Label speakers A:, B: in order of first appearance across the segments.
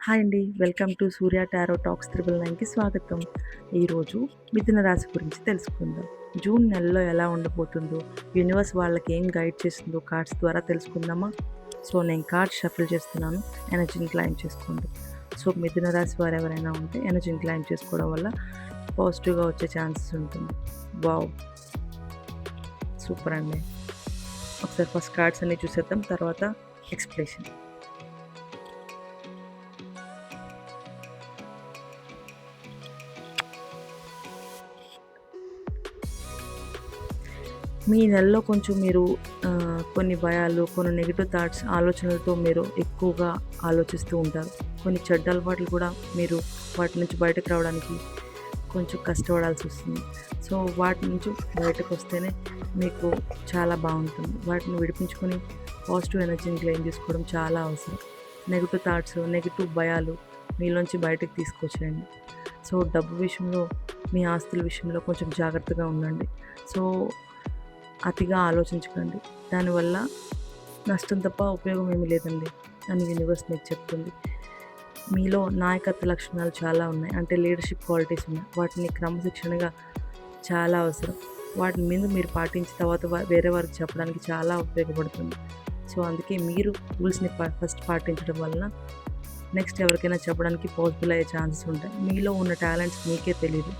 A: Hi అండి. Welcome to Surya tarot talks 999కి స్వాగతం. ఈరోజు మిథున రాశి గురించి తెలుసుకుందాం. జూన్ నెలలో ఎలా ఉండబోతుందో, యూనివర్స్ వాళ్ళకి ఏం గైడ్ చేస్తుందో కార్డ్స్ ద్వారా తెలుసుకుందామా? సో, నేను కార్డ్స్ షఫుల్ చేస్తున్నాను. ఎనర్జీని క్లైమ్ చేసుకోండి. సో, మిథున రాశి వారు ఎవరైనా ఉంటే ఎనర్జీని క్లైమ్ చేసుకోవడం వల్ల పాజిటివ్‌గా వచ్చే ఛాన్సెస్ ఉంటుంది. వావ్! సూపర్ అండి. ఒకసారి ఫస్ట్ కార్డ్స్ అన్నీ చూసేద్దాం. తర్వాత ఎక్స్‌ప్లనేషన్. మీ నెలలో కొంచెం మీరు కొన్ని భయాలు, కొన్ని నెగెటివ్ థాట్స్, ఆలోచనలతో మీరు ఎక్కువగా ఆలోచిస్తూ ఉంటారు. కొన్ని చెడ్డ అలవాట్లు కూడా మీరు వాటి నుంచి బయటకు రావడానికి కొంచెం కష్టపడాల్సి వస్తుంది. సో, వాటి నుంచి బయటకు వస్తేనే మీకు చాలా బాగుంటుంది. వాటిని విడిపించుకొని పాజిటివ్ ఎనర్జీని క్లెయిమ్ చేసుకోవడం చాలా అవసరం. నెగెటివ్ థాట్స్, నెగెటివ్ భయాలు మీలోంచి బయటకు తీసుకొచ్చేయండి. సో, డబ్బు విషయంలో, మీ ఆస్తుల విషయంలో కొంచెం జాగ్రత్తగా ఉండండి. సో, అతిగా ఆలోచించకండి. దానివల్ల నష్టం తప్ప ఉపయోగం ఏమీ లేదండి అని యూనివర్స్ మీకు చెప్తుంది. మీలో నాయకత్వ లక్షణాలు చాలా ఉన్నాయి. అంటే లీడర్షిప్ క్వాలిటీస్ ఉన్నాయి. వాటిని క్రమశిక్షణగా చాలా అవసరం. వాటిని మీద మీరు పాటించిన తర్వాత వేరే వారికి చెప్పడానికి చాలా ఉపయోగపడుతుంది. సో, అందుకే మీరు రూల్స్ని ఫస్ట్ పాటించడం వలన నెక్స్ట్ ఎవరికైనా చెప్పడానికి పాసిబుల్ అయ్యే ఛాన్సెస్ ఉంటాయి. మీలో ఉన్న టాలెంట్స్ మీకే తెలీదు.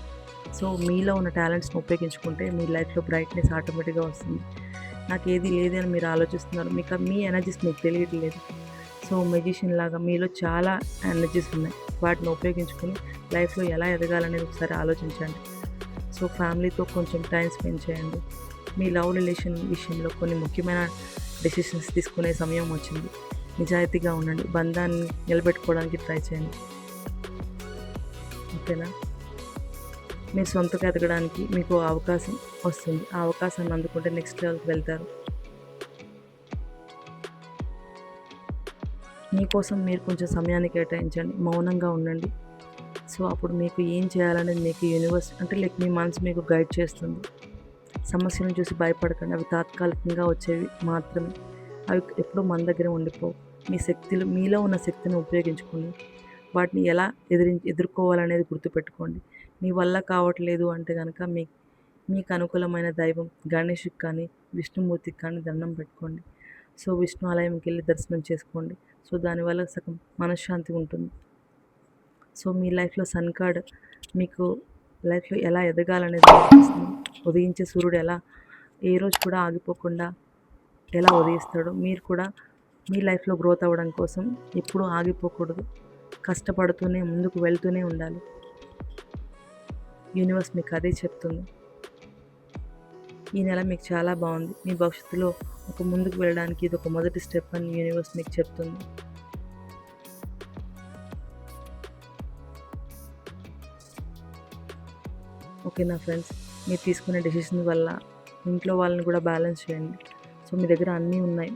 A: సో, మీలో ఉన్న టాలెంట్స్ని ఉపయోగించుకుంటే మీ లైఫ్లో బ్రైట్నెస్ ఆటోమేటిక్గా వస్తుంది. నాకు ఏది లేదు అని మీరు ఆలోచిస్తున్నారు. మీకు మీ ఎనర్జీస్ మీకు తెలియట్లేదు. సో, మెజిషియన్ లాగా మీలో చాలా ఎనర్జీస్ ఉన్నాయి. వాటిని ఉపయోగించుకొని లైఫ్లో ఎలా ఎదగాలనేది ఒకసారి ఆలోచించండి. సో, ఫ్యామిలీతో కొంచెం టైం స్పెండ్ చేయండి. మీ లవ్ రిలేషన్ విషయంలో కొన్ని ముఖ్యమైన డెసిషన్స్ తీసుకునే సమయం వచ్చింది. నిజాయితీగా ఉండండి. బంధాన్ని నిలబెట్టుకోవడానికి ట్రై చేయండి. ఓకేనా? మీరు సొంతగా ఎదగడానికి మీకు అవకాశం వస్తుంది. ఆ అవకాశాన్ని అందుకుంటే నెక్స్ట్ లెవెల్కి వెళ్తారు. మీకోసం మీరు కొంచెం సమయాన్ని కేటాయించండి. మౌనంగా ఉండండి. సో, అప్పుడు మీకు ఏం చేయాలనేది మీకు యూనివర్స్ అంటే మీ మనసు మీకు గైడ్ చేస్తుంది. సమస్యలను చూసి భయపడకండి. అవి తాత్కాలికంగా వచ్చేవి మాత్రమే. అవి ఎప్పుడూ మన దగ్గర ఉండిపోవు. మీలో ఉన్న శక్తిని ఉపయోగించుకొని వాటిని ఎలా ఎదుర్కోవాలనేది గుర్తుపెట్టుకోండి. మీ వల్ల కావట్లేదు అంటే కనుక మీకు అనుకూలమైన దైవం గణేష్‌కి కానీ, విష్ణుమూర్తికి కానీ దండం పెట్టుకోండి. సో, విష్ణు ఆలయంకి వెళ్ళి దర్శనం చేసుకోండి. సో, దానివల్ల సగం మనశ్శాంతి ఉంటుంది. సో, మీ లైఫ్‌లో సన్ కార్డ్ మీకు లైఫ్‌లో ఎలా ఎదగాలనేది నేర్పిస్తుంది. ఉదయించే సూర్యుడు ఏ రోజు కూడా ఆగిపోకుండా ఎలా ఉదయిస్తాడో మీరు కూడా మీ లైఫ్‌లో గ్రోత్ అవ్వడం కోసం ఎప్పుడూ ఆగిపోకూడదు. కష్టపడుతూనే ముందుకు వెళ్తూనే ఉండాలి. యూనివర్స్ మీకు అదే చెప్తుంది. ఈ నెల మీకు చాలా బాగుంది. మీ భవిష్యత్తులో ముందుకు వెళ్ళడానికి ఇది ఒక మొదటి స్టెప్ అని యూనివర్స్ మీకు చెప్తుంది. ఓకేనా ఫ్రెండ్స్? మీరు తీసుకునే డెసిషన్ వల్ల ఇంట్లో వాళ్ళని కూడా బ్యాలెన్స్ చేయండి. సో, మీ దగ్గర అన్నీ ఉన్నాయి.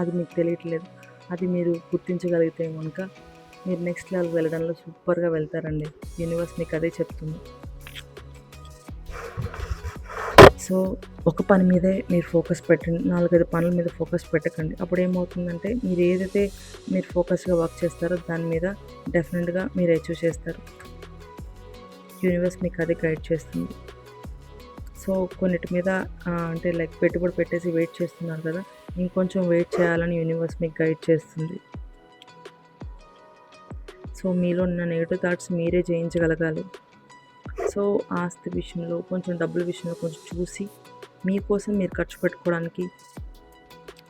A: అది మీకు తెలియట్లేదు. అది మీరు గుర్తించగలిగితే కనుక మీరు నెక్స్ట్ లెవెల్కి వెళ్ళడంలో సూపర్గా వెళ్తారండి. యూనివర్స్ మీకు అదే చెప్తుంది. సో, ఒక పని మీదే మీరు ఫోకస్ పెట్టండి. 4, 5 పనుల మీద ఫోకస్ పెట్టకండి. అప్పుడు ఏమవుతుందంటే మీరు ఏదైతే మీరు ఫోకస్గా వర్క్ చేస్తారో దాని మీద డెఫినెట్గా మీరు అచీవ్ చేస్తారు. యూనివర్స్ మీకు అదే గైడ్ చేస్తుంది. సో, కొన్నిటి మీద అంటే పెట్టుబడి పెట్టేసి వెయిట్ చేస్తున్నారు కదా, ఇంకొంచెం వెయిట్ చేయాలని యూనివర్స్ మీకు గైడ్ చేస్తుంది. సో, మీలో ఉన్న నెగెటివ్ థాట్స్ మీరే జయించగలగాలి. సో, ఆస్తి విషయంలో కొంచెం డబ్బుల విషయంలో కొంచెం చూసి మీకోసం మీరు ఖర్చు పెట్టుకోవడానికి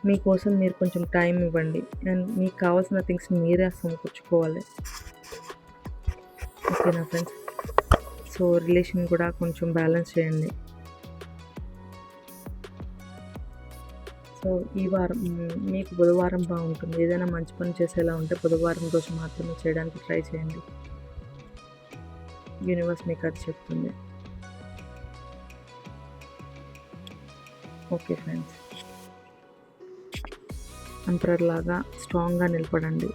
A: మీకోసం మీరు కొంచెం టైం ఇవ్వండి. అండ్ మీకు కావాల్సిన థింగ్స్ని మీరే సమకూర్చుకోవాలి. ఓకేనా ఫ్రెండ్స్? సో, రిలేషన్ కూడా కొంచెం బ్యాలెన్స్ చేయండి. సో, ఈ వారం మీకు బుధవారం బాగుంటుంది. ఏదైనా మంచి పని చేసేలా ఉంటే బుధవారం రోజు మాత్రమే చేయడానికి ట్రై చేయండి. యూనివర్స్ మీకు అది చెప్తుంది. ఓకే ఫ్రెండ్స్, ఎంపరర్ లాగా స్ట్రాంగ్గా నిలబడండి.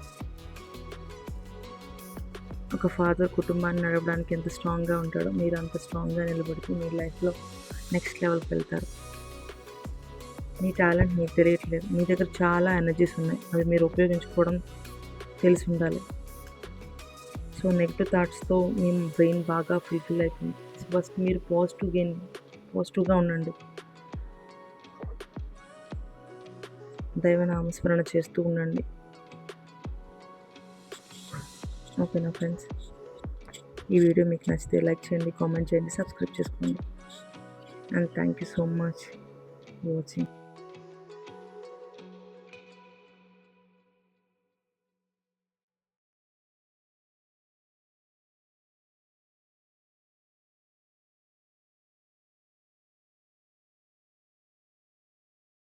A: ఒక ఫాదర్ కుటుంబాన్ని నడపడానికి ఎంత స్ట్రాంగ్గా ఉంటాడో మీరు అంత స్ట్రాంగ్గా నిలబడుతూ మీ లైఫ్లో నెక్స్ట్ లెవెల్కి వెళ్తారు. మీ టాలెంట్ మీకు తెలియట్లేదు. మీ దగ్గర చాలా ఎనర్జీస్ ఉన్నాయి. అవి మీరు ఉపయోగించుకోవడం తెలిసి ఉండాలి. సో నెగిటివ్ థాట్స్తో మీ బ్రెయిన్ బాగా ఫుల్ఫిల్ అవుతుంది. ఫస్ట్ మీరు పాజిటివ్గా ఉండండి. దైవనామస్మరణ చేస్తూ ఉండండి. ఓకేనా ఫ్రెండ్స్? ఈ వీడియో మీకు నచ్చితే లైక్ చేయండి, కామెంట్ చేయండి, సబ్స్క్రైబ్ చేసుకోండి. And thank you so much for watching.